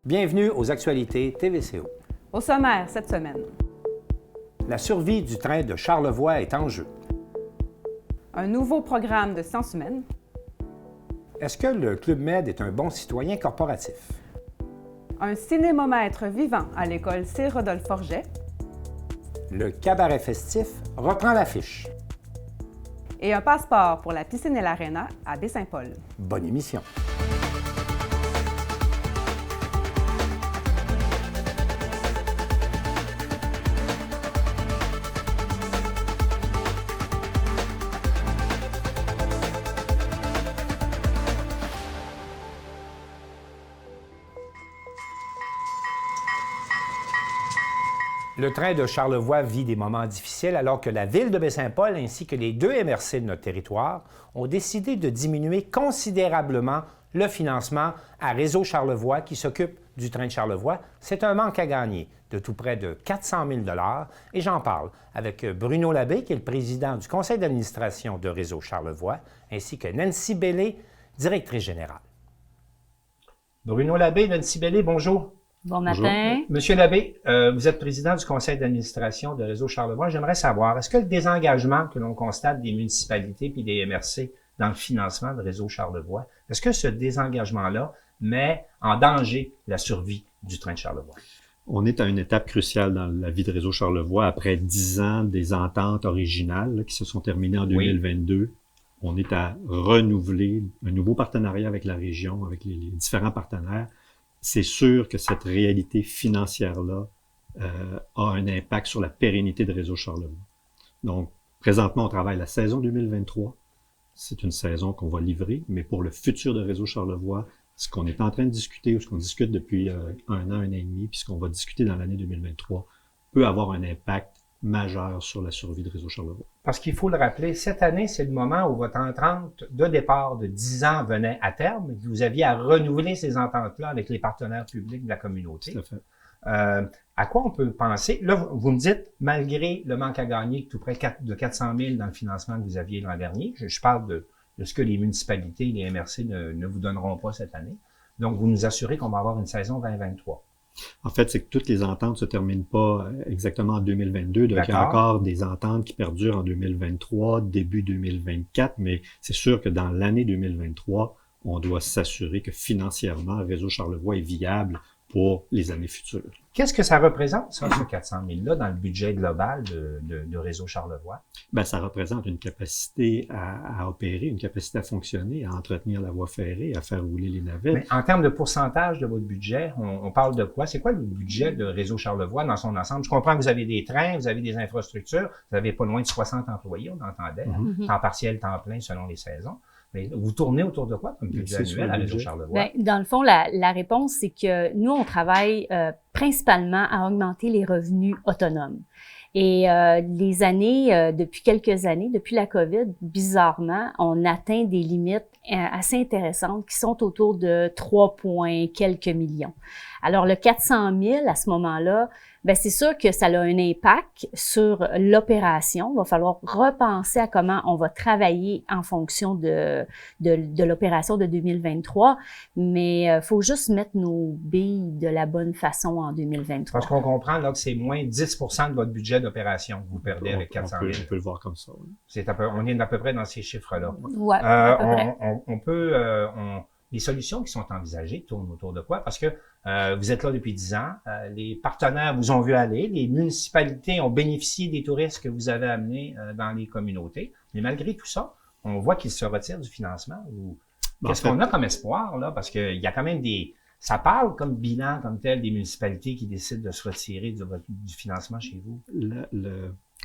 Bienvenue aux actualités TVCO. Au sommaire cette semaine. La survie du train de Charlevoix est en jeu. Un nouveau programme de sciences humaines. Est-ce que le Club Med est un bon citoyen corporatif? Un cinémomètre vivant à l'école C. Rodolphe Forget. Le cabaret festif reprend l'affiche. Et un passeport pour la piscine et l'aréna à Baie-Saint-Paul. Bonne émission. Le train de Charlevoix vit des moments difficiles alors que la ville de Baie-Saint-Paul ainsi que les deux MRC de notre territoire ont décidé de diminuer considérablement le financement à Réseau Charlevoix qui s'occupe du train de Charlevoix. C'est un manque à gagner de tout près de 400 000 $ et j'en parle avec Bruno Labbé, qui est le président du conseil d'administration de Réseau Charlevoix, ainsi que Nancy Bellé, directrice générale. Bruno Labbé, Nancy Bellé, bonjour. Bon matin. Bonjour. Monsieur Labbé, vous êtes président du conseil d'administration de Réseau Charlevoix. J'aimerais savoir, est-ce que le désengagement que l'on constate des municipalités puis des MRC dans le financement de Réseau Charlevoix, est-ce que ce désengagement-là met en danger la survie du train de Charlevoix? On est à une étape cruciale dans la vie de Réseau Charlevoix. Après 10 ans des ententes originales là, qui se sont terminées en 2022, oui. On est à renouveler un nouveau partenariat avec la région, avec les différents partenaires. C'est sûr que cette réalité financière-là a un impact sur la pérennité de Réseau Charlevoix. Donc, présentement, on travaille la saison 2023. C'est une saison qu'on va livrer, mais pour le futur de Réseau Charlevoix, ce qu'on est en train de discuter ou ce qu'on discute depuis un an et demi, puis ce qu'on va discuter dans l'année 2023, peut avoir un impact majeur sur la survie de Réseau Charlevoix. Parce qu'il faut le rappeler, cette année, c'est le moment où votre entente de départ de 10 ans venait à terme. Vous aviez à renouveler ces ententes-là avec les partenaires publics de la communauté. Tout à fait. À quoi on peut penser? Là, vous me dites, malgré le manque à gagner, tout près de 400 000 dans le financement que vous aviez l'an dernier, je parle de ce que les municipalités, les MRC ne vous donneront pas cette année. Donc, vous nous assurez qu'on va avoir une saison 2023. En fait, c'est que toutes les ententes se terminent pas exactement en 2022. Donc, il y a encore des ententes qui perdurent en 2023, début 2024, mais c'est sûr que dans l'année 2023, on doit s'assurer que financièrement, Réseau Charlevoix est viable pour les années futures. Qu'est-ce que ça représente, ça, ce 400 000-là, dans le budget global de Réseau Charlevoix? Ben, ça représente une capacité à opérer, une capacité à fonctionner, à entretenir la voie ferrée, à faire rouler les navettes. Mais en termes de pourcentage de votre budget, on parle de quoi? C'est quoi le budget de Réseau Charlevoix dans son ensemble? Je comprends que vous avez des trains, vous avez des infrastructures, vous avez pas loin de 60 employés, on entendait, temps partiel, temps plein selon les saisons. Mais vous tournez autour de quoi comme budget annuel à Réseau Charlevoix? Bien, dans le fond, la réponse, c'est que nous, on travaille principalement à augmenter les revenus autonomes. Et les années, depuis quelques années, depuis la COVID, bizarrement, on atteint des limites assez intéressantes qui sont autour de 3 points quelques millions. Alors, le 400 000, à ce moment-là, ben c'est sûr que ça a un impact sur l'opération. Il va falloir repenser à comment on va travailler en fonction de l'opération de 2023, mais faut juste mettre nos billes de la bonne façon en 2023. Parce qu'on comprend là que c'est moins 10 % de votre budget d'opération que vous perdez avec 400 000. On peut le voir comme ça. Oui. On est à peu près dans ces chiffres-là. Ouais, à peu près. Les solutions qui sont envisagées tournent autour de quoi? Parce que vous êtes là depuis 10 ans, les partenaires vous ont vu aller, les municipalités ont bénéficié des touristes que vous avez amenés dans les communautés. Mais malgré tout ça, on voit qu'ils se retirent du financement. Qu'est-ce qu'on a comme espoir, là? Parce qu'il y a quand même ça parle comme bilan, comme tel, des municipalités qui décident de se retirer du financement chez vous.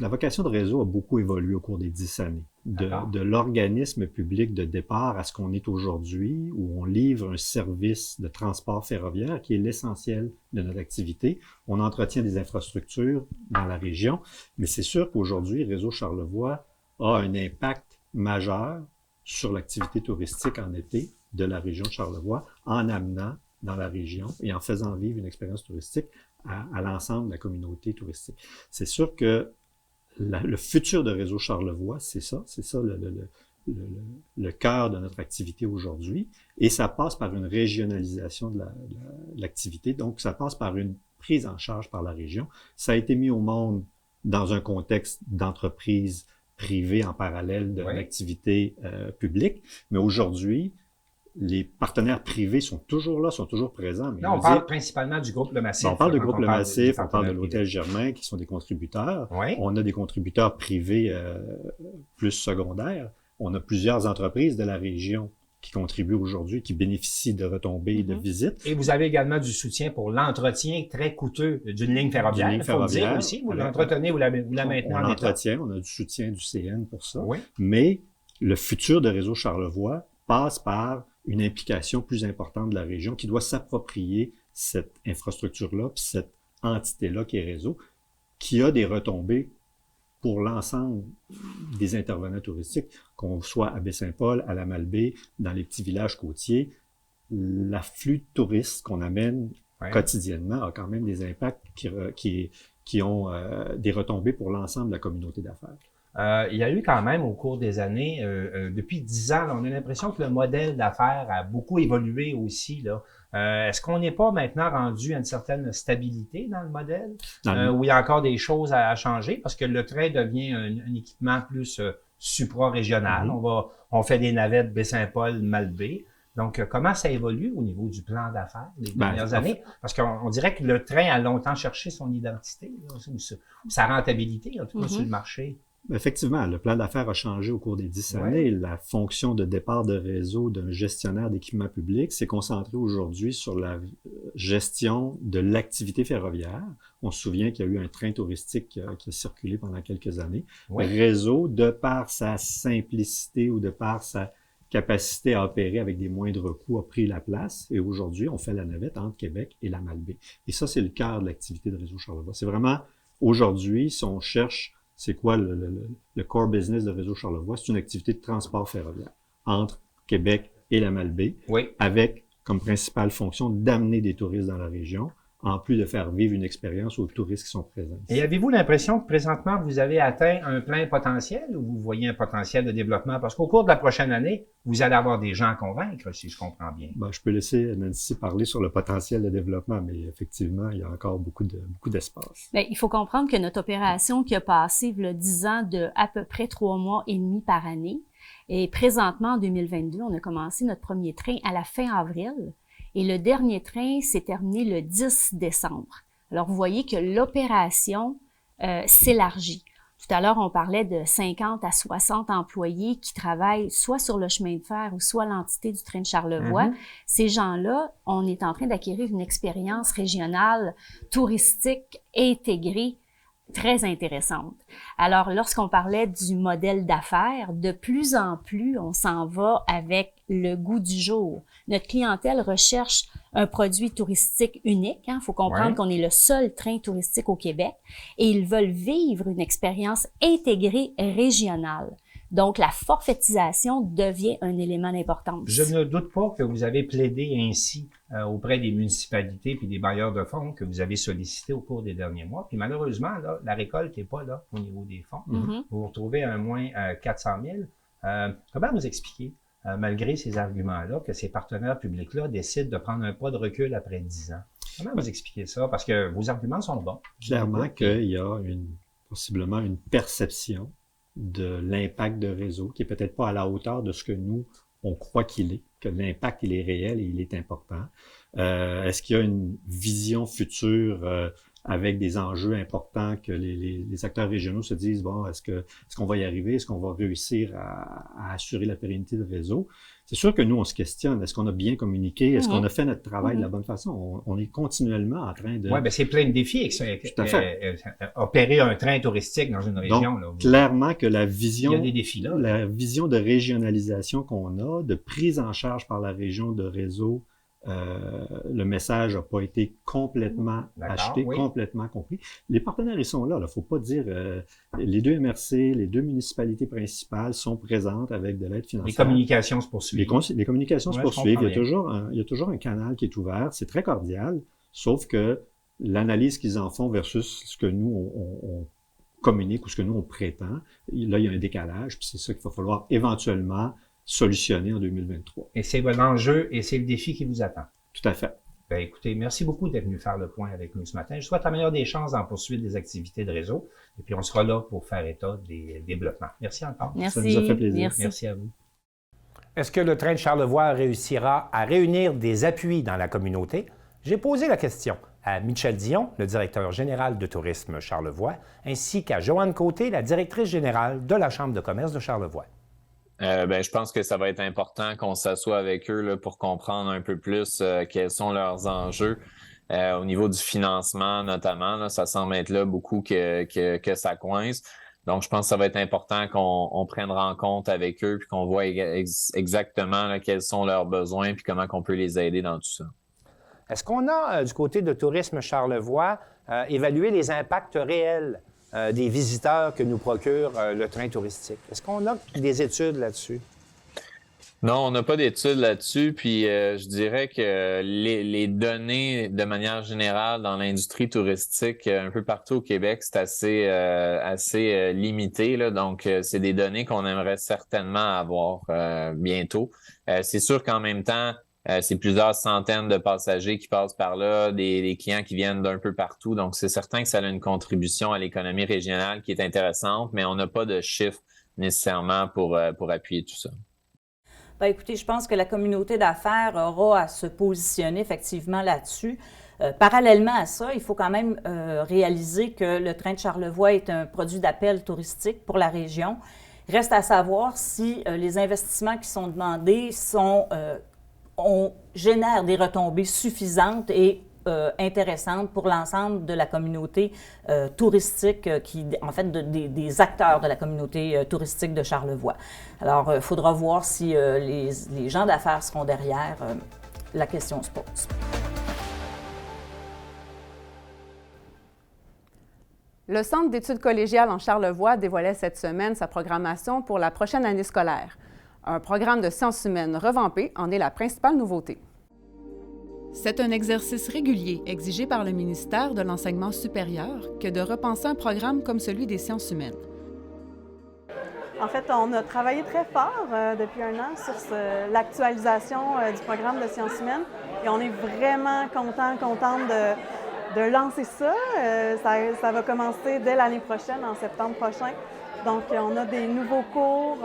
La vocation de Réseau a beaucoup évolué au cours des 10 années. De l'organisme public de départ à ce qu'on est aujourd'hui, où on livre un service de transport ferroviaire qui est l'essentiel de notre activité. On entretient des infrastructures dans la région, mais c'est sûr qu'aujourd'hui, Réseau Charlevoix a un impact majeur sur l'activité touristique en été de la région de Charlevoix en amenant dans la région et en faisant vivre une expérience touristique à l'ensemble de la communauté touristique. C'est sûr que le futur de Réseau Charlevoix, c'est ça le cœur de notre activité aujourd'hui, et ça passe par une régionalisation de l'activité, donc ça passe par une prise en charge par la région. Ça a été mis au monde dans un contexte d'entreprise privée en parallèle de l'activité publique, mais aujourd'hui, les partenaires privés sont toujours là, sont toujours présents. Mais là, on parle principalement du groupe Le Massif. On parle de groupe Le Massif, on parle de l'Hôtel Germain, qui sont des contributeurs. Oui. On a des contributeurs privés plus secondaires. On a plusieurs entreprises de la région qui contribuent aujourd'hui, qui bénéficient de retombées et de visites. Et vous avez également du soutien pour l'entretien très coûteux d'une ligne ferroviaire. Il faut le dire aussi, vous l'entretenez ou la maintenez en état. On l'entretient, on a du soutien du CN pour ça. Oui. Mais le futur de Réseau Charlevoix passe par une implication plus importante de la région qui doit s'approprier cette infrastructure-là, puis cette entité-là qui est Réseau, qui a des retombées pour l'ensemble des intervenants touristiques, qu'on soit à Baie-Saint-Paul, à la Malbaie, dans les petits villages côtiers. L'afflux de touristes qu'on amène quotidiennement a quand même des impacts qui ont des retombées pour l'ensemble de la communauté d'affaires. Il y a eu quand même au cours des années, depuis 10 ans, là, on a l'impression que le modèle d'affaires a beaucoup évolué aussi, là. Est-ce qu'on n'est pas maintenant rendu à une certaine stabilité dans le modèle, où il y a encore des choses à changer, parce que le train devient un équipement plus supra-régional. On fait des navettes Baie-Saint-Paul, Malbaie. Donc, comment ça évolue au niveau du plan d'affaires les dernières années? Parce qu'on dirait que le train a longtemps cherché son identité, là, ou sa rentabilité, en tout cas, sur le marché. Effectivement, le plan d'affaires a changé au cours des 10 années. La fonction de départ de Réseau d'un gestionnaire d'équipement public s'est concentrée aujourd'hui sur la gestion de l'activité ferroviaire. On se souvient qu'il y a eu un train touristique qui a circulé pendant quelques années. Réseau, de par sa simplicité ou de par sa capacité à opérer avec des moindres coûts, a pris la place. Et aujourd'hui, on fait la navette entre Québec et la Malbaie. Et ça, c'est le cœur de l'activité de Réseau Charlevoix. C'est vraiment, aujourd'hui, si on cherche c'est quoi le core business de Réseau Charlevoix? C'est une activité de transport ferroviaire entre Québec et la Malbaie, avec comme principale fonction d'amener des touristes dans la région, en plus de faire vivre une expérience aux touristes qui sont présents. Et avez-vous l'impression que présentement, vous avez atteint un plein potentiel ou vous voyez un potentiel de développement? Parce qu'au cours de la prochaine année, vous allez avoir des gens à convaincre, si je comprends bien. Je peux laisser Nancy parler sur le potentiel de développement, mais effectivement, il y a encore beaucoup d'espace. Bien, il faut comprendre que notre opération qui a passé, il y a 10 ans, de à peu près 3 mois et demi par année, et présentement, en 2022, on a commencé notre premier train à la fin avril. Et le dernier train s'est terminé le 10 décembre. Alors, vous voyez que l'opération s'élargit. Tout à l'heure, on parlait de 50 à 60 employés qui travaillent soit sur le chemin de fer ou soit l'entité du train de Charlevoix. Ces gens-là, on est en train d'acquérir une expérience régionale, touristique, intégrée, très intéressante. Alors, lorsqu'on parlait du modèle d'affaires, de plus en plus, on s'en va avec le goût du jour. Notre clientèle recherche un produit touristique unique. Il faut comprendre qu'on est le seul train touristique au Québec et ils veulent vivre une expérience intégrée régionale. Donc, la forfaitisation devient un élément d'importance. Je ne doute pas que vous avez plaidé ainsi auprès des municipalités puis des bailleurs de fonds que vous avez sollicités au cours des derniers mois. Puis malheureusement, là, la récolte n'est pas là au niveau des fonds. Vous vous retrouvez à un moins 400 000. Comment vous expliquez, malgré ces arguments-là, que ces partenaires publics-là décident de prendre un pas de recul après 10 ans? Comment vous expliquez ça? Parce que vos arguments sont bons. Clairement qu'il y a possiblement une perception de l'impact de Réseau qui est peut-être pas à la hauteur de ce que nous, on croit qu'il est, que l'impact, il est réel et il est important. Est-ce qu'il y a une vision future avec des enjeux importants que les acteurs régionaux se disent, bon, est-ce qu'on va y arriver? Est-ce qu'on va réussir à assurer la pérennité de Réseau? C'est sûr que nous, on se questionne. Est-ce qu'on a bien communiqué? Est-ce qu'on a fait notre travail de la bonne façon? On est continuellement en train de... Oui, bien, c'est plein de défis. Tout à fait. Opérer un train touristique dans une région. Donc, là, clairement que la vision... Il y a des défis là. La vision de régionalisation qu'on a, de prise en charge par la région de Réseau, le message n'a pas été complètement acheté, complètement compris. Les partenaires, ils sont là. Il ne faut pas dire... les deux MRC, les deux municipalités principales sont présentes avec de l'aide financière. Les communications se poursuivent. Les communications se poursuivent. Il y a toujours un canal qui est ouvert. C'est très cordial, sauf que l'analyse qu'ils en font versus ce que nous, communique ou ce que nous, on prétend. Là, il y a un décalage, puis c'est ça qu'il va falloir éventuellement solutionner en 2023. Et c'est l'enjeu et c'est le défi qui vous attend. Tout à fait. Ben, écoutez, merci beaucoup d'être venu faire le point avec nous ce matin. Je souhaite la meilleure des chances en poursuite des activités de réseau. Et puis, on sera là pour faire état des développements. Merci encore. Merci. Ça nous a fait plaisir. Merci à vous. Est-ce que le train de Charlevoix réussira à réunir des appuis dans la communauté? J'ai posé la question à Michel Dion, le directeur général de Tourisme Charlevoix, ainsi qu'à Joanne Côté, la directrice générale de la Chambre de commerce de Charlevoix. Je pense que ça va être important qu'on s'assoie avec eux là, pour comprendre un peu plus quels sont leurs enjeux. Au niveau du financement, notamment, là, ça semble être là beaucoup que ça coince. Donc, je pense que ça va être important qu'on prenne en compte avec eux puis qu'on voit exactement là, quels sont leurs besoins puis comment on peut les aider dans tout ça. Est-ce qu'on a, du côté de Tourisme Charlevoix, évalué les impacts réels des visiteurs que nous procure le train touristique? Est-ce qu'on a des études là-dessus? Non, on n'a pas d'études là-dessus. Puis je dirais que les données, de manière générale, dans l'industrie touristique, un peu partout au Québec, c'est assez limité. Là. Donc, c'est des données qu'on aimerait certainement avoir bientôt. C'est sûr qu'en même temps, c'est plusieurs centaines de passagers qui passent par là, des clients qui viennent d'un peu partout. Donc, c'est certain que ça a une contribution à l'économie régionale qui est intéressante, mais on n'a pas de chiffres nécessairement pour appuyer tout ça. Bien, écoutez, je pense que la communauté d'affaires aura à se positionner effectivement là-dessus. Parallèlement à ça, il faut quand même réaliser que le train de Charlevoix est un produit d'appel touristique pour la région. Reste à savoir si les investissements qui sont demandés génèrent des retombées suffisantes et intéressantes pour l'ensemble de la communauté touristique, des acteurs de la communauté touristique de Charlevoix. Alors, il faudra voir si les gens d'affaires seront derrière. La question se pose. Le Centre d'études collégiales en Charlevoix dévoilait cette semaine sa programmation pour la prochaine année scolaire. Un programme de sciences humaines revampé en est la principale nouveauté. C'est un exercice régulier exigé par le ministère de l'Enseignement supérieur que de repenser un programme comme celui des sciences humaines. En fait, on a travaillé très fort depuis un an sur l'actualisation du programme de sciences humaines et on est vraiment contente de lancer ça. Ça va commencer dès l'année prochaine, en septembre prochain. Donc, on a des nouveaux cours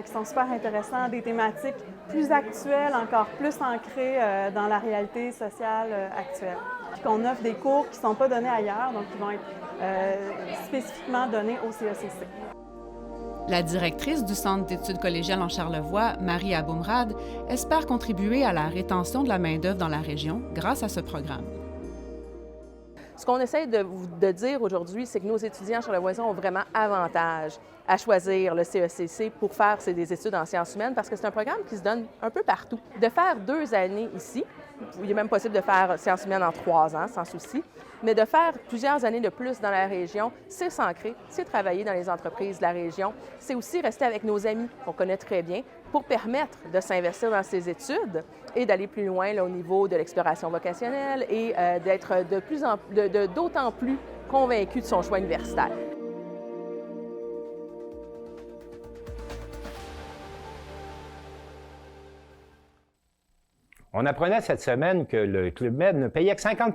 qui sont super intéressants, des thématiques plus actuelles, encore plus ancrées dans la réalité sociale actuelle. Puis qu'on offre des cours qui ne sont pas donnés ailleurs, donc qui vont être spécifiquement donnés au CECC. La directrice du Centre d'études collégiales en Charlevoix, Marie Aboumrad, espère contribuer à la rétention de la main-d'œuvre dans la région grâce à ce programme. Ce qu'on essaie de dire aujourd'hui, c'est que nos étudiants charlevoisiens ont vraiment avantage à choisir le CECC pour faire des études en sciences humaines parce que c'est un programme qui se donne un peu partout. De faire 2 années ici, il est même possible de faire sciences humaines en 3 ans, sans souci, mais de faire plusieurs années de plus dans la région, c'est s'ancrer, c'est travailler dans les entreprises de la région, c'est aussi rester avec nos amis qu'on connaît très bien pour permettre de s'investir dans ces études et d'aller plus loin là, au niveau de l'exploration vocationnelle et d'être d'autant plus convaincu de son choix universitaire. On apprenait cette semaine que le Club Med ne payait que 50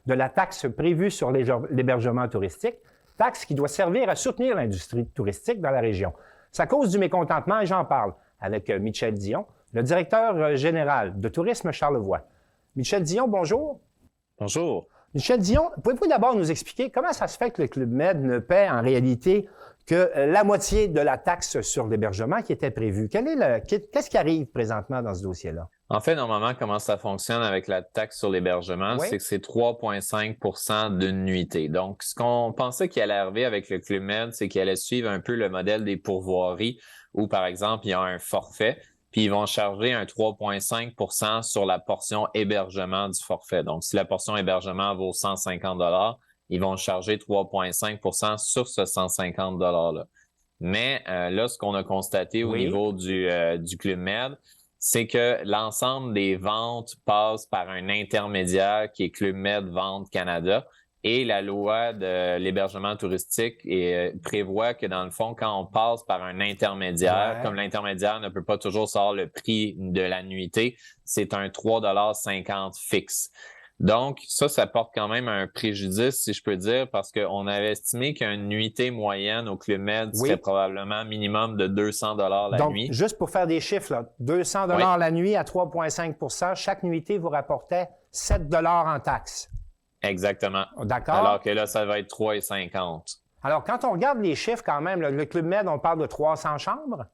de la taxe prévue sur l'hébergement touristique, taxe qui doit servir à soutenir l'industrie touristique dans la région. C'est à cause du mécontentement, et j'en parle avec Michel Dion, le directeur général de Tourisme Charlevoix. Michel Dion, bonjour. Bonjour. Michel Dion, pouvez-vous d'abord nous expliquer comment ça se fait que le Club Med ne paie en réalité que la moitié de la taxe sur l'hébergement qui était prévue? Qu'est-ce qui arrive présentement dans ce dossier-là? En fait, normalement, comment ça fonctionne avec la taxe sur l'hébergement, Oui. c'est que c'est 3,5 d'une nuitée. Donc, ce qu'on pensait qu'il allait arriver avec le Club Med, c'est qu'il allait suivre un peu le modèle des pourvoiries où, par exemple, il y a un forfait, puis ils vont charger un 3,5 sur la portion hébergement du forfait. Donc, si la portion hébergement vaut 150 $, ils vont charger 3,5 sur ce 150 $-là. Mais là, ce qu'on a constaté au niveau du Club Med, c'est que l'ensemble des ventes passe par un intermédiaire qui est Club Med Vente Canada. Et la loi de l'hébergement touristique prévoit que, dans le fond, quand on passe par un intermédiaire, comme l'intermédiaire ne peut pas toujours savoir le prix de la nuitée, c'est un 3,50 $ fixe. Donc, ça porte quand même un préjudice, si je peux dire, parce qu'on avait estimé qu'une nuitée moyenne au Club Med serait probablement minimum de 200 $ la nuit. Donc, juste pour faire des chiffres, là, 200 $ la nuit à 3,5 %, chaque nuitée vous rapportait 7 $ en taxes. Exactement. D'accord. Alors que là, ça va être 3,50 $. Alors, quand on regarde les chiffres quand même, le Club Med, on parle de 300 chambres,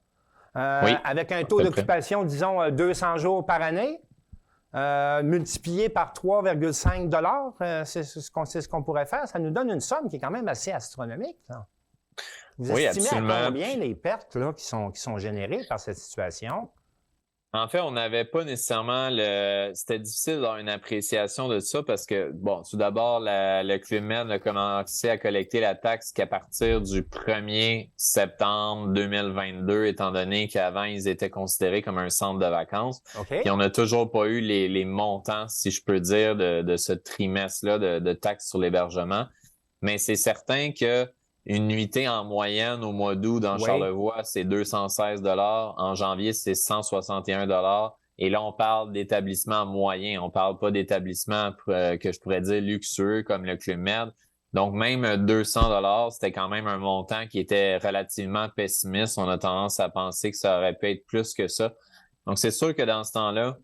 avec un taux d'occupation, disons, 200 jours par année, multiplié par 3,5 $, c'est ce qu'on pourrait faire. Ça nous donne une somme qui est quand même assez astronomique. Là. Vous estimez absolument. à combien les pertes là, qui sont générées par cette situation? En fait, on n'avait pas nécessairement C'était difficile d'avoir une appréciation de ça parce que, bon, tout d'abord, le Club Med a commencé à collecter la taxe qu'à partir du 1er septembre 2022, étant donné qu'avant, ils étaient considérés comme un centre de vacances. Et on n'a toujours pas eu les montants, si je peux dire, de ce trimestre-là de taxes sur l'hébergement. Mais c'est certain que une nuitée en moyenne au mois d'août dans Charlevoix, c'est 216 $. En janvier, c'est 161 $. Et là, on parle d'établissements moyens. On parle pas d'établissements que je pourrais dire luxueux comme le Club Med. Donc, même 200 $, c'était quand même un montant qui était relativement pessimiste. On a tendance à penser que ça aurait pu être plus que ça. Donc, c'est sûr que dans ce temps-là,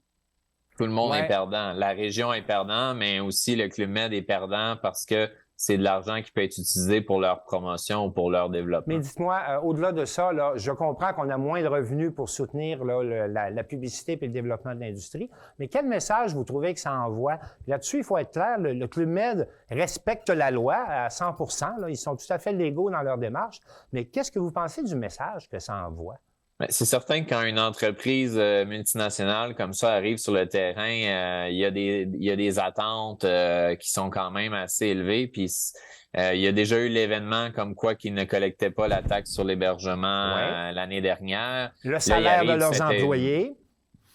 tout le monde est perdant. La région est perdant, mais aussi le Club Med est perdant parce que c'est de l'argent qui peut être utilisé pour leur promotion ou pour leur développement. Mais dites-moi, au-delà de ça, là, je comprends qu'on a moins de revenus pour soutenir là, la publicité et le développement de l'industrie, mais quel message vous trouvez que ça envoie? Là-dessus, il faut être clair, le Club Med respecte la loi à 100 %, là, ils sont tout à fait légaux dans leur démarche, mais qu'est-ce que vous pensez du message que ça envoie? C'est certain que quand une entreprise multinationale comme ça arrive sur le terrain, il y a des attentes qui sont quand même assez élevées. Puis il y a déjà eu l'événement comme quoi qu'ils ne collectaient pas la taxe sur l'hébergement l'année dernière. Le salaire de leurs employés.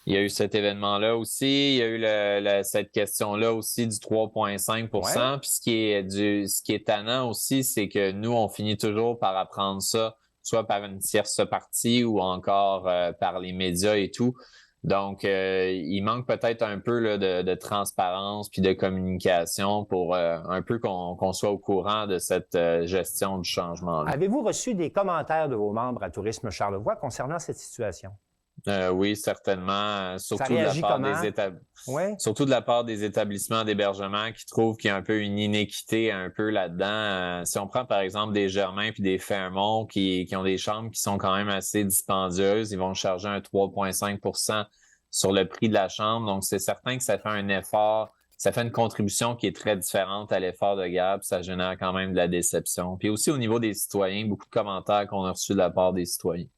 Il y a eu cet événement-là aussi. Il y a eu cette question-là aussi du 3,5 %. Puis ce qui est tannant aussi, c'est que nous, on finit toujours par apprendre ça, soit par une tierce partie ou encore par les médias et tout. Donc, il manque peut-être un peu là, de transparence puis de communication pour un peu qu'on soit au courant de cette gestion du changement-là. Avez-vous reçu des commentaires de vos membres à Tourisme Charlevoix concernant cette situation? Oui, certainement. Surtout de la part des établissements d'hébergement qui trouvent qu'il y a un peu une inéquité un peu là-dedans. Si on prend par exemple des Germain puis des Fairmont qui ont des chambres qui sont quand même assez dispendieuses, ils vont charger un 3,5 % sur le prix de la chambre. Donc, c'est certain que ça fait un effort, ça fait une contribution qui est très différente à l'effort de guerre, puis ça génère quand même de la déception. Puis aussi au niveau des citoyens, beaucoup de commentaires qu'on a reçus de la part des citoyens.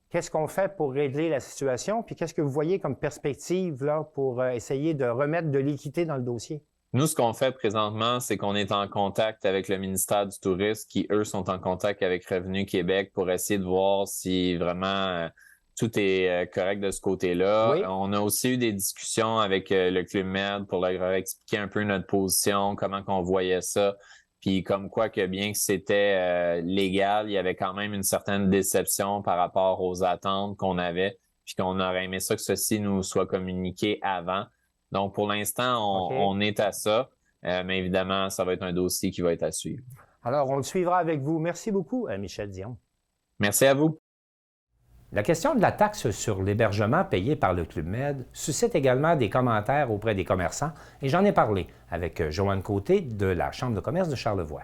Qu'est-ce qu'on fait pour régler la situation? Puis qu'est-ce que vous voyez comme perspective là, pour essayer de remettre de l'équité dans le dossier? Nous, ce qu'on fait présentement, c'est qu'on est en contact avec le ministère du Tourisme qui, eux, sont en contact avec Revenu Québec pour essayer de voir si vraiment tout est correct de ce côté-là. Oui. On a aussi eu des discussions avec le Club Med pour leur expliquer un peu notre position, comment qu'on voyait ça. Puis comme quoi que bien que c'était légal, il y avait quand même une certaine déception par rapport aux attentes qu'on avait, puis qu'on aurait aimé ça que ceci nous soit communiqué avant. Donc pour l'instant, on est à ça, mais évidemment, ça va être un dossier qui va être à suivre. Alors, on le suivra avec vous. Merci beaucoup, Michel Dion. Merci à vous. La question de la taxe sur l'hébergement payé par le Club Med suscite également des commentaires auprès des commerçants et j'en ai parlé avec Joanne Côté de la Chambre de commerce de Charlevoix.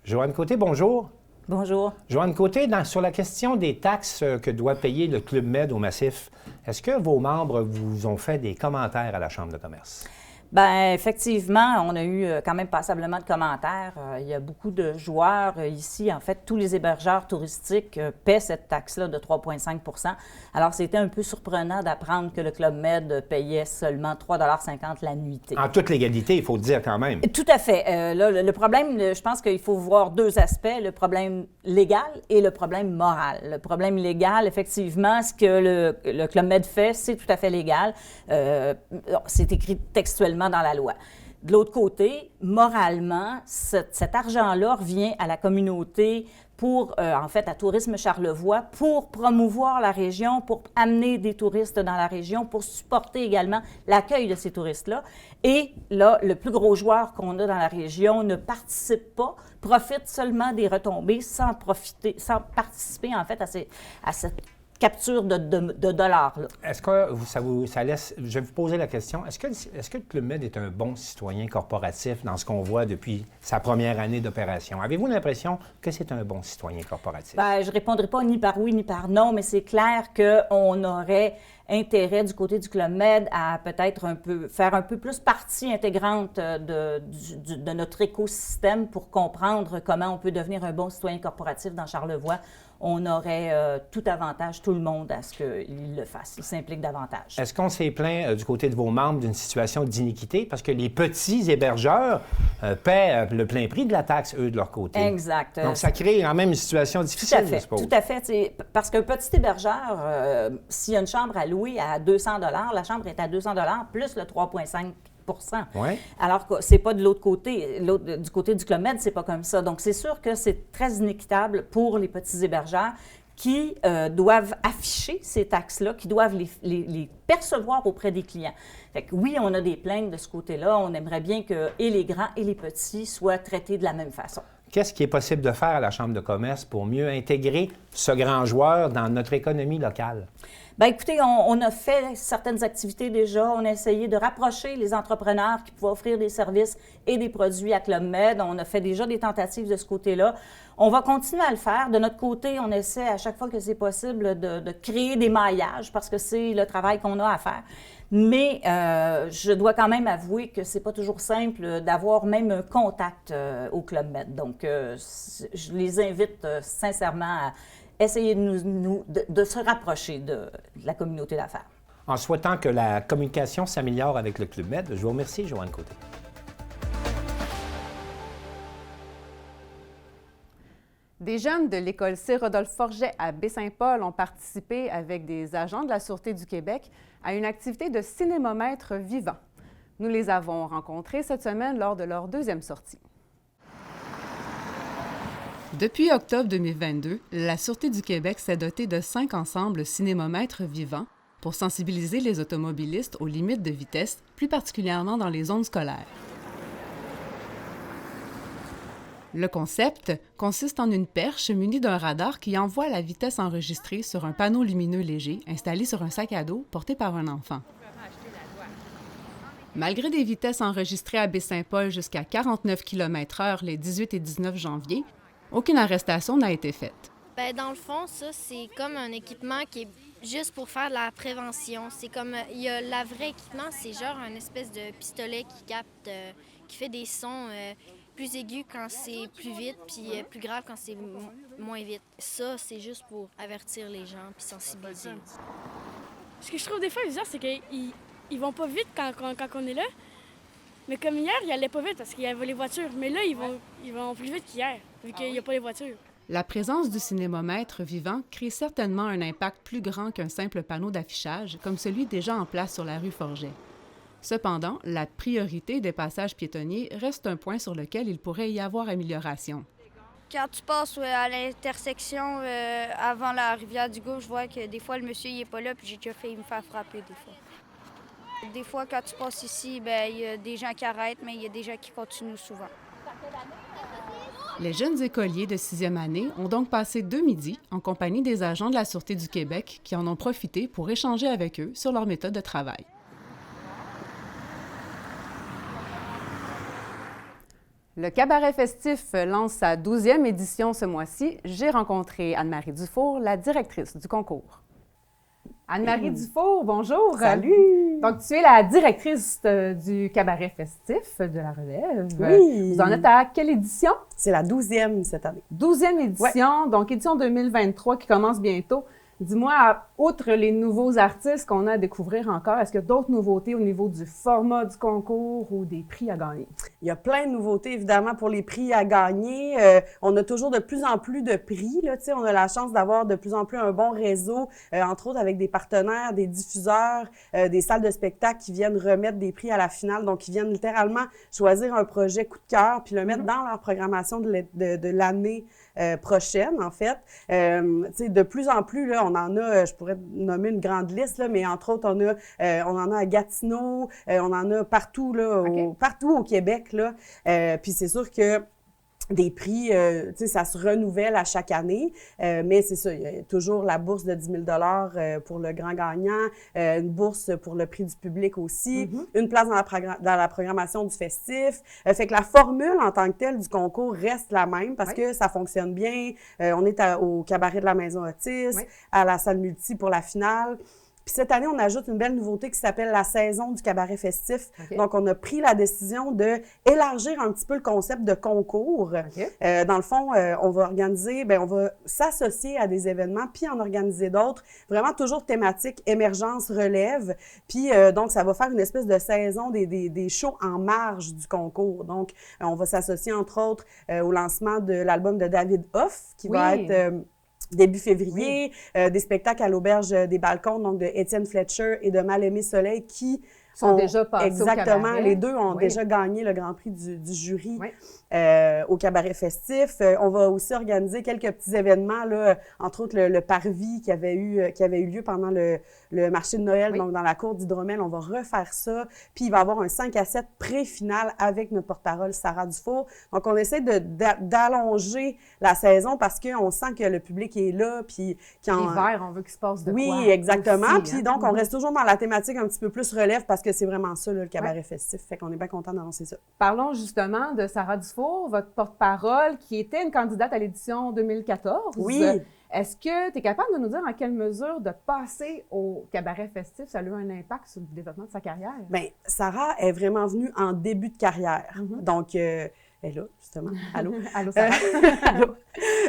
Joanne Côté, bonjour. Bonjour. Joanne Côté, sur la question des taxes que doit payer le Club Med au massif, est-ce que vos membres vous ont fait des commentaires à la Chambre de commerce? Bien, effectivement, on a eu quand même passablement de commentaires. Il y a beaucoup de joueurs ici. En fait, tous les hébergeurs touristiques paient cette taxe-là de 3,5 %. Alors, c'était un peu surprenant d'apprendre que le Club Med payait seulement 3,50 $ la nuitée. En toute légalité, il faut le dire quand même. Tout à fait. Là, le problème, je pense qu'il faut voir deux aspects, le problème légal et le problème moral. Le problème légal, effectivement, ce que le Club Med fait, c'est tout à fait légal. C'est écrit textuellement dans la loi. De l'autre côté, moralement, cet argent-là revient à la communauté pour, en fait, à Tourisme Charlevoix, pour promouvoir la région, pour amener des touristes dans la région, pour supporter également l'accueil de ces touristes-là. Et là, le plus gros joueur qu'on a dans la région ne participe pas, profite seulement des retombées sans participer, en fait, à cette capture de dollars. Là. Est-ce que ça laisse... Je vais vous poser la question. Est-ce que le Club Med est un bon citoyen corporatif dans ce qu'on voit depuis sa première année d'opération? Avez-vous l'impression que c'est un bon citoyen corporatif? Bien, je ne répondrai pas ni par oui ni par non, mais c'est clair qu'on aurait intérêt du côté du Club Med à peut-être faire un peu plus partie intégrante de notre écosystème pour comprendre comment on peut devenir un bon citoyen corporatif dans Charlevoix. On aurait tout avantage, tout le monde, à ce qu'il le fasse. Il s'implique davantage. Est-ce qu'on s'est plaint du côté de vos membres d'une situation d'iniquité? Parce que les petits hébergeurs paient le plein prix de la taxe, eux, de leur côté. Exact. Donc, ça crée quand même une situation difficile, je suppose. Tout à fait. Parce qu'un petit hébergeur, s'il y a une chambre à louer à 200 $, la chambre est à 200 $ plus le 3,5 %. Ouais. Alors que c'est pas de l'autre côté. Du côté du Club Med, c'est pas comme ça. Donc, c'est sûr que c'est très inéquitable pour les petits hébergeurs qui doivent afficher ces taxes-là, qui doivent les percevoir auprès des clients. Fait que oui, on a des plaintes de ce côté-là. On aimerait bien que et les grands et les petits soient traités de la même façon. Qu'est-ce qui est possible de faire à la Chambre de commerce pour mieux intégrer ce grand joueur dans notre économie locale? Bien, écoutez, on a fait certaines activités déjà. On a essayé de rapprocher les entrepreneurs qui pouvaient offrir des services et des produits à Club Med. On a fait déjà des tentatives de ce côté-là. On va continuer à le faire. De notre côté, on essaie à chaque fois que c'est possible de créer des maillages parce que c'est le travail qu'on a à faire. Mais je dois quand même avouer que c'est pas toujours simple d'avoir même un contact au Club Med. Donc, je les invite sincèrement à essayer de se rapprocher de la communauté d'affaires. En souhaitant que la communication s'améliore avec le Club Med, je vous remercie, Joanne Côté. Des jeunes de l'école C. Rodolphe-Forget à Baie-Saint-Paul ont participé avec des agents de la Sûreté du Québec à une activité de cinémomètre vivant. Nous les avons rencontrés cette semaine lors de leur deuxième sortie. Depuis octobre 2022, la Sûreté du Québec s'est dotée de 5 ensembles cinémomètres vivants pour sensibiliser les automobilistes aux limites de vitesse, plus particulièrement dans les zones scolaires. Le concept consiste en une perche munie d'un radar qui envoie la vitesse enregistrée sur un panneau lumineux léger installé sur un sac à dos porté par un enfant. Malgré des vitesses enregistrées à Baie-Saint-Paul jusqu'à 49 km/h les 18 et 19 janvier, aucune arrestation n'a été faite. Bien, dans le fond, ça, c'est comme un équipement qui est juste pour faire de la prévention. C'est comme, il y a le vrai équipement, c'est genre un espèce de pistolet qui capte, qui fait des sons plus aigus quand c'est plus vite, puis plus grave quand c'est moins vite. Ça, c'est juste pour avertir les gens puis sensibiliser. Ce que je trouve des fois bizarre, c'est qu'ils vont pas vite quand on est là. Mais comme hier, ils allaient pas vite parce qu'il y avait les voitures. Mais là, ils vont plus vite qu'hier, vu qu'il n'y a pas les voitures. La présence du cinémomètre vivant crée certainement un impact plus grand qu'un simple panneau d'affichage, comme celui déjà en place sur la rue Forget. Cependant, la priorité des passages piétonniers reste un point sur lequel il pourrait y avoir amélioration. Quand tu passes à l'intersection avant la rivière du Gauche, je vois que des fois, le monsieur il est pas là, puis j'ai déjà failli me faire frapper des fois. Des fois, quand tu passes ici, il y a des gens qui arrêtent, mais il y a des gens qui continuent souvent. Les jeunes écoliers de 6e année ont donc passé 2 midis en compagnie des agents de la Sûreté du Québec qui en ont profité pour échanger avec eux sur leur méthode de travail. Le Cabaret festif lance sa 12e édition ce mois-ci. J'ai rencontré Anne-Marie Dufour, la directrice du concours. Anne-Marie Dufour, bonjour. Salut. Donc, tu es la directrice du Cabaret festif de la Relève. Oui. Vous en êtes à quelle édition? C'est la 12e cette année. 12e édition, Ouais. donc édition 2023 qui commence bientôt. Dis-moi, outre les nouveaux artistes qu'on a à découvrir encore, est-ce qu'il y a d'autres nouveautés au niveau du format du concours ou des prix à gagner? Il y a plein de nouveautés, évidemment, pour les prix à gagner. On a toujours de plus en plus de prix. Là, on a la chance d'avoir de plus en plus un bon réseau, entre autres avec des partenaires, des diffuseurs, des salles de spectacle qui viennent remettre des prix à la finale. Donc, ils viennent littéralement choisir un projet coup de cœur puis le mettre dans leur programmation de l'année prochaine, en fait. De plus en plus, là, on en a, je pourrais nommer une grande liste, là, mais entre autres, on en a à Gatineau, on en a partout, là, partout au Québec, là. Puis c'est sûr que des prix, ça se renouvelle à chaque année, mais c'est ça, il y a toujours la bourse de 10 000 pour le grand gagnant, une bourse pour le prix du public aussi, une place dans la programmation du festif. Fait que la formule en tant que telle du concours reste la même parce que ça fonctionne bien. On est au cabaret de la Maison Otis, à la salle multi pour la finale. Puis cette année, on ajoute une belle nouveauté qui s'appelle la saison du cabaret festif. Donc, on a pris la décision d'élargir un petit peu le concept de concours. Dans le fond, on va organiser, on va s'associer à des événements puis en organiser d'autres, vraiment toujours thématique émergence, relève. Puis donc, ça va faire une espèce de saison des shows en marge du concours. Donc, on va s'associer entre autres au lancement de l'album de David Hoff qui va être début février, des spectacles à l'Auberge des Balcons, donc de Étienne Fletcher et de Mal-Aimé Soleil qui sont déjà passés exactement, au cabaret. Les deux ont déjà gagné le Grand Prix du jury au cabaret festif. On va aussi organiser quelques petits événements, là, entre autres le Parvis qui avait eu lieu pendant le marché de Noël, donc dans la cour d'Hydromel. On va refaire ça. Puis il va y avoir un 5 à 7 pré-finale avec notre porte-parole Sarah Dufour. Donc on essaie d'allonger la saison parce qu'on sent que le public est là. Puis l'hiver, on veut qu'il se passe de quoi. Oui, exactement. Aussi, puis donc on reste toujours dans la thématique un petit peu plus relève parce que c'est vraiment ça, là, le cabaret festif. Fait qu'on est bien content d'annoncer ça. Parlons justement de Sarah Dufour, votre porte-parole, qui était une candidate à l'édition 2014. Oui. Est-ce que tu es capable de nous dire en quelle mesure de passer au cabaret festif, ça a eu un impact sur le développement de sa carrière? Bien, Sarah est vraiment venue en début de carrière. Donc, elle est là, justement. Allô? Allô, Sarah? Allô?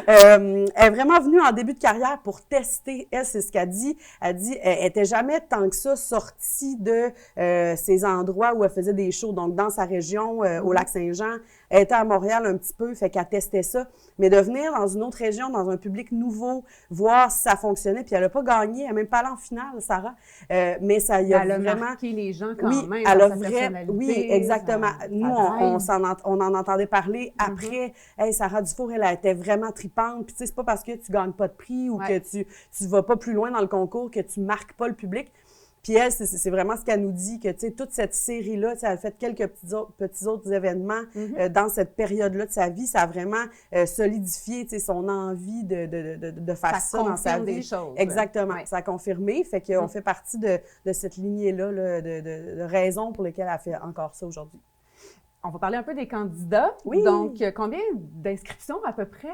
Elle est vraiment venue en début de carrière pour tester. Elle, c'est ce qu'elle dit. Elle dit elle n'était jamais tant que ça sortie de ces endroits où elle faisait des shows. Donc, dans sa région, au Lac-Saint-Jean, elle était à Montréal un petit peu, fait qu'elle testait ça. Mais de venir dans une autre région, dans un public nouveau, voir si ça fonctionnait, puis elle n'a pas gagné, elle n'a même pas allé en finale, Sarah. Mais ça y a elle vraiment... Elle a marqué les gens quand même elle dans a sa personnalité. Oui, exactement. Nous, on en entendait parler après. Hey, Sarah Dufour, elle était vraiment tripante. Puis tu sais, c'est pas parce que tu gagnes pas de prix ou que tu vas pas plus loin dans le concours que tu marques pas le public. Puis elle, c'est vraiment ce qu'elle nous dit, que tu sais, toute cette série-là, elle a fait quelques petits autres événements dans cette période-là de sa vie. Ça a vraiment solidifié, tu sais, son envie de faire ça dans sa vie. Des choses. Exactement. Ça a confirmé. Fait qu'on fait partie de cette lignée-là là, de raisons pour lesquelles elle fait encore ça aujourd'hui. On va parler un peu des candidats. Oui. Donc, combien d'inscriptions à peu près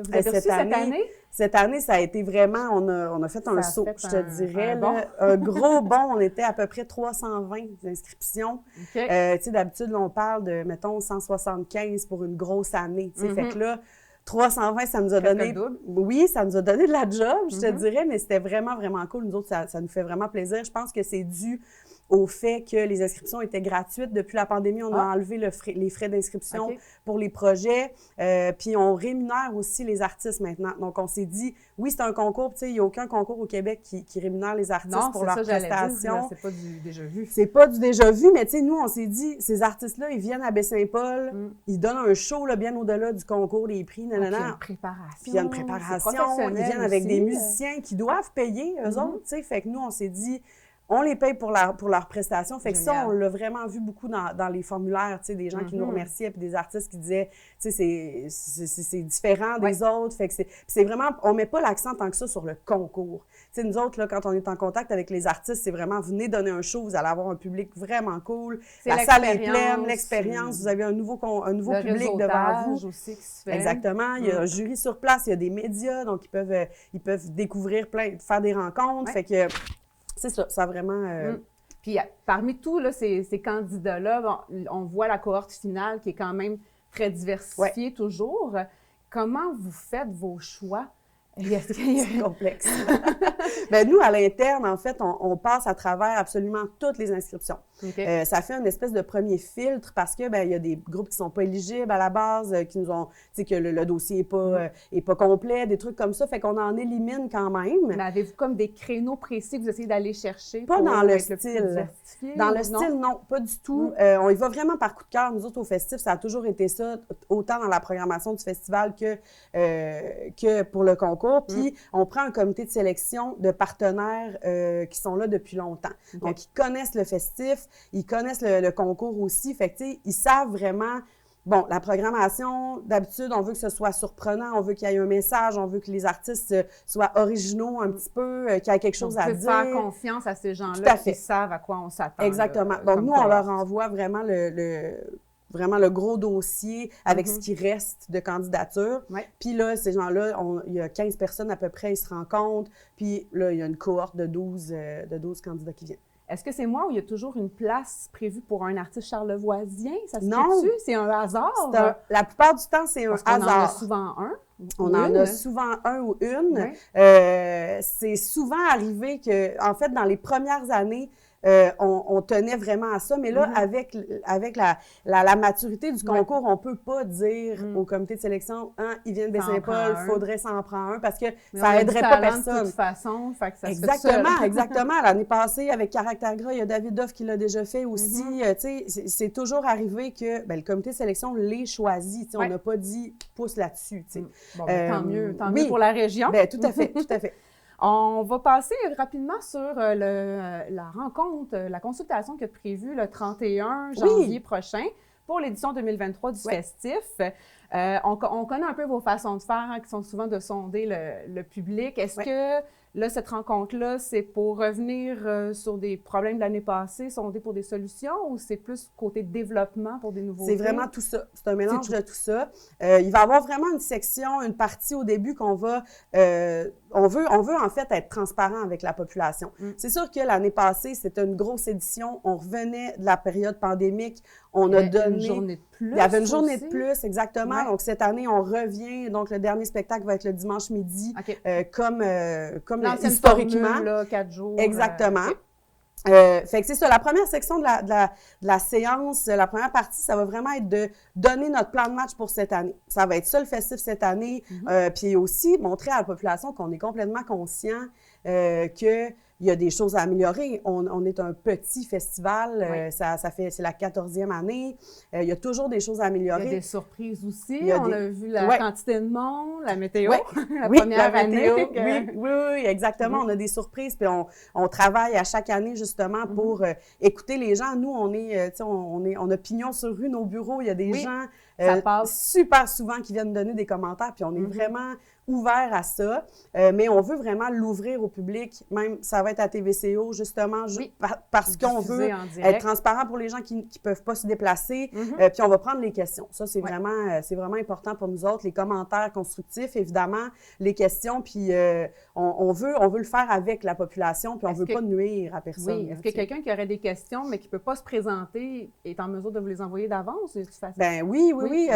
vous avez reçues cette année? Cette année, ça a été vraiment, on a fait un saut, je te dirais. Un gros bond, on était à peu près 320 inscriptions. Tu sais, d'habitude, on parle de, mettons, 175 pour une grosse année. Tu sais, fait que là, 320, ça nous a donné... Oui, ça nous a donné de la job, je te dirais, mais c'était vraiment, vraiment cool. Nous autres, ça nous fait vraiment plaisir. Je pense que c'est dû au fait que les inscriptions étaient gratuites. Depuis la pandémie, on a enlevé les frais d'inscription pour les projets. Puis on rémunère aussi les artistes maintenant. Donc, on s'est dit, oui, c'est un concours. Tu sais, il n'y a aucun concours au Québec qui rémunère les artistes pour leurs prestations. C'est pas du déjà vu. C'est pas du déjà vu, mais tu sais, nous, on s'est dit, ces artistes-là, ils viennent à Baie-Saint-Paul, ils donnent un show là, bien au-delà du concours, des prix, il y a une préparation. Puis il y a une préparation. Ils viennent avec des musiciens qui doivent payer, eux autres. Tu sais, fait que nous, on s'est dit, on les paye pour leurs prestations. Fait que ça, on l'a vraiment vu beaucoup dans les formulaires, tu sais, des gens qui nous remerciaient, puis des artistes qui disaient, tu sais, c'est différent des autres. Fait que c'est vraiment, on met pas l'accent tant que ça sur le concours. Tu sais, nous autres, là, quand on est en contact avec les artistes, c'est vraiment, venez donner un show, vous allez avoir un public vraiment cool. La salle est pleine, l'expérience, vous avez un nouveau public devant vous. Aussi qui se fait. Exactement. Il y a un jury sur place, il y a des médias, donc ils peuvent découvrir faire des rencontres. Fait que c'est ça, ça a vraiment... Puis parmi tous là, ces candidats-là, on voit la cohorte finale qui est quand même très diversifiée toujours. Comment vous faites vos choix? C'est complexe. Ben, nous, à l'interne, en fait, on passe à travers absolument toutes les inscriptions. Okay. Ça fait une espèce de premier filtre parce que ben il y a des groupes qui sont pas éligibles à la base, qui nous ont, tu sais, que le dossier est pas complet, des trucs comme ça, fait qu'on en élimine quand même. Mais avez-vous comme des créneaux précis que vous essayez d'aller chercher? Pas dans le style. Dans le non? style, non, pas du tout. On y va vraiment par coup de cœur. Nous autres, au festif, ça a toujours été ça, autant dans la programmation du festival que pour le concours. Puis, on prend un comité de sélection de partenaires qui sont là depuis longtemps. Okay. Donc, ils connaissent le festif, ils connaissent le concours aussi. Fait que, tu sais, ils savent vraiment... Bon, la programmation, d'habitude, on veut que ce soit surprenant, on veut qu'il y ait un message, on veut que les artistes soient originaux un petit peu, qu'il y ait quelque chose à dire. Faire confiance à ces gens-là qui savent à quoi on s'attend. Exactement. Donc, nous, on leur envoie vraiment vraiment le gros dossier avec ce qui reste de candidature. Ouais. Puis là, ces gens-là, il y a 15 personnes à peu près, ils se rencontrent. Puis là, il y a une cohorte de 12 candidats qui viennent. Est-ce que c'est moi ou il y a toujours une place prévue pour un artiste charlevoisien? Ça se Non. fait-tu? C'est un hasard? La plupart du temps, c'est un hasard. On en a souvent un. On en a souvent un ou une. Ouais. C'est souvent arrivé que, en fait, dans les premières années, on tenait vraiment à ça, mais là, avec la maturité du concours, on peut pas dire au comité de sélection, ils viennent de Baie-Saint-Paul, il faudrait s'en prendre un, parce que ça aiderait pas personne. De toute façon, fait que ça exactement, exactement. L'année passée, avec Caractère Gras, il y a David Doff qui l'a déjà fait aussi. Tu sais, c'est toujours arrivé que le comité de sélection l'ait choisi. On n'a pas dit pouce là-dessus. Bon, tant mieux pour la région. Ben, tout à fait, tout à fait. On va passer rapidement sur la rencontre, la consultation qui est prévue le 31 janvier prochain pour l'édition 2023 du festif. On connaît un peu vos façons de faire, qui sont souvent de sonder le public. Est-ce que là, cette rencontre-là, c'est pour revenir sur des problèmes de l'année passée, sonder pour des solutions, ou c'est plus côté développement pour des nouveautés? C'est vraiment tout ça. C'est un mélange de tout ça. Il va y avoir vraiment une section, une partie au début qu'on va... on veut en fait être transparent avec la population. C'est sûr que l'année passée, c'était une grosse édition. On revenait de la période pandémique. On a donné... Une journée de plus. Il y avait une journée de plus, exactement. Donc, cette année, on revient. Donc, le dernier spectacle va être le dimanche midi, comme historiquement. Formule, là, 4 jours. Exactement. Fait que c'est ça, la première section de la séance, la première partie, ça va vraiment être de donner notre plan de match pour cette année. Ça va être ça le festif cette année, puis aussi montrer à la population qu'on est complètement conscient qu'il y a des choses à améliorer. On est un petit festival, c'est la 14e année. Il y a toujours des choses à améliorer. Il y a des surprises aussi. On a vu la quantité de monde, la météo, la première année. Oui, exactement. On a des surprises, puis on travaille à chaque année justement pour écouter les gens. Nous, on a pignon sur rue, nos bureaux. Il y a des gens super souvent qui viennent donner des commentaires, puis on est vraiment ouvert à ça, mais on veut vraiment l'ouvrir au public. Même, ça va être à TVCO, justement, parce qu'on veut être transparent pour les gens qui ne peuvent pas se déplacer, puis on va prendre les questions. Ça, c'est vraiment important pour nous autres. Les commentaires constructifs, évidemment, les questions, puis on veut le faire avec la population, puis on ne veut pas nuire à personne. Oui. Est-ce que quelqu'un qui aurait des questions, mais qui ne peut pas se présenter, est en mesure de vous les envoyer d'avance? Ben oui. Okay.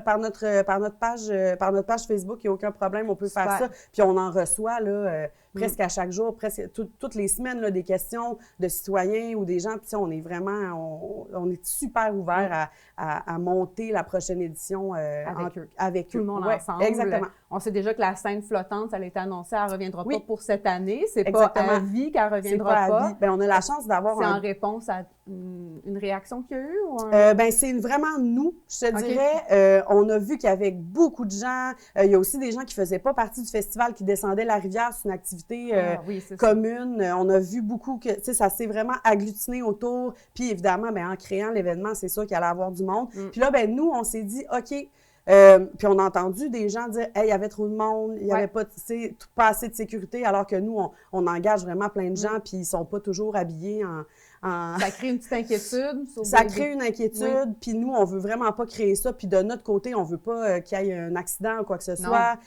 Par notre page Facebook, il n'y a aucun problème. On peut faire ça. Puis on en reçoit là, presque à chaque jour, presque toutes les semaines, là, des questions de citoyens ou des gens. Puis on est vraiment, on est super ouvert à monter la prochaine édition avec eux. Tout le monde ensemble. Exactement. On sait déjà que la scène flottante, ça a été annoncé, elle ne reviendra pas pour cette année. C'est pas à vie qu'elle ne reviendra pas. Bien, on a la chance d'avoir C'est en réponse à une réaction qu'il y a eu? Ou c'est vraiment nous, je te dirais. On a vu qu'il y avait beaucoup de gens. Il y a aussi des gens qui ne faisaient pas partie du festival, qui descendaient la rivière. C'est une activité commune. On a vu beaucoup que ça s'est vraiment agglutiné autour. Puis évidemment, en créant l'événement, c'est sûr qu'il allait avoir du monde. Puis là, nous, on s'est dit, OK, puis on a entendu des gens dire « Hey, il y avait trop de monde, il n'y avait pas assez de sécurité », alors que nous, on engage vraiment plein de gens, puis ils ne sont pas toujours habillés Ça crée une petite inquiétude. Ça crée une inquiétude, puis nous, on veut vraiment pas créer ça. Puis de notre côté, on veut pas qu'il y ait un accident ou quoi que ce soit.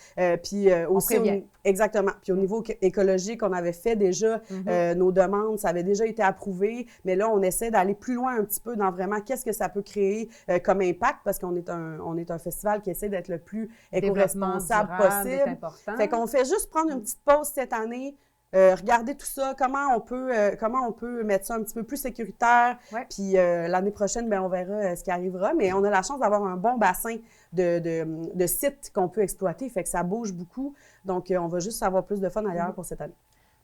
Puis aussi, exactement. Puis au niveau écologique, on avait fait déjà nos demandes, ça avait déjà été approuvé. Mais là, on essaie d'aller plus loin un petit peu dans vraiment qu'est-ce que ça peut créer comme impact, parce qu'on est un festival qui essaie d'être le plus éco-responsable possible. Fait qu'on fait juste prendre une petite pause cette année. Regarder tout ça, comment on peut mettre ça un petit peu plus sécuritaire. Puis l'année prochaine, bien, on verra ce qui arrivera. Mais on a la chance d'avoir un bon bassin de sites qu'on peut exploiter. Fait que ça bouge beaucoup. Donc, on va juste avoir plus de fun ailleurs pour cette année.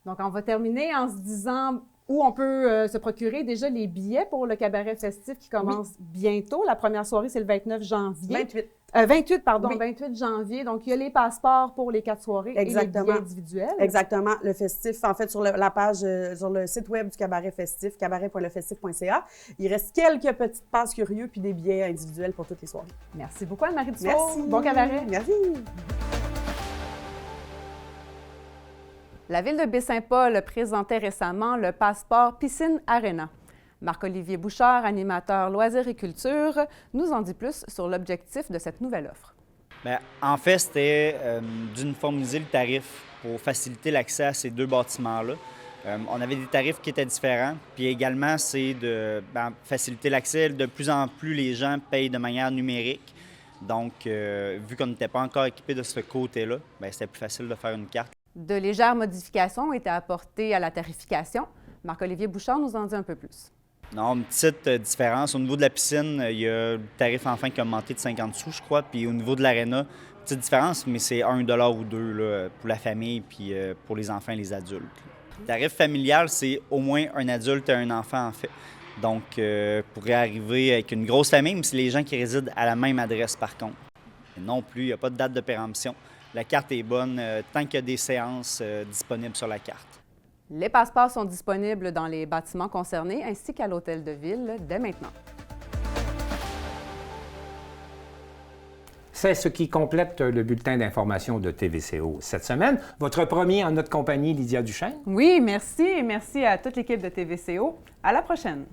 Donc, on va terminer en se disant où on peut se procurer déjà les billets pour le cabaret festif qui commence bientôt. La première soirée, c'est le 29 janvier. 28 janvier. Donc, il y a les passeports pour les 4 soirées et les billets individuels. Exactement. Le festif, en fait, sur la page, sur le site web du cabaret festif, cabaret.lefestif.ca, il reste quelques petites passes curieux puis des billets individuels pour toutes les soirées. Merci beaucoup, Anne-Marie Dufault. Merci. Bon cabaret. Merci. La Ville de Baie-Saint-Paul présentait récemment le passeport Piscine Arena. Marc-Olivier Bouchard, animateur loisirs et culture, nous en dit plus sur l'objectif de cette nouvelle offre. Bien, en fait, c'était d'uniformiser le tarif pour faciliter l'accès à ces deux bâtiments-là. On avait des tarifs qui étaient différents, puis également, c'est de faciliter l'accès. De plus en plus, les gens payent de manière numérique. Donc, vu qu'on n'était pas encore équipé de ce côté-là, bien, c'était plus facile de faire une carte. De légères modifications ont été apportées à la tarification. Marc-Olivier Bouchard nous en dit un peu plus. Non, une petite différence. Au niveau de la piscine, il y a le tarif enfin qui a augmenté de 50 sous, je crois. Puis au niveau de l'aréna, petite différence, mais c'est 1 $ ou 2 là, pour la famille puis pour les enfants et les adultes. Le tarif familial, c'est au moins un adulte et un enfant, en fait. Donc, pourrait arriver avec une grosse famille, mais c'est les gens qui résident à la même adresse, par contre. Et non plus, il n'y a pas de date de péremption. La carte est bonne tant qu'il y a des séances disponibles sur la carte. Les passeports sont disponibles dans les bâtiments concernés ainsi qu'à l'Hôtel de Ville dès maintenant. C'est ce qui complète le bulletin d'information de TVCO cette semaine. Votre premier en notre compagnie, Lydia Duchesne. Oui, merci et merci à toute l'équipe de TVCO. À la prochaine.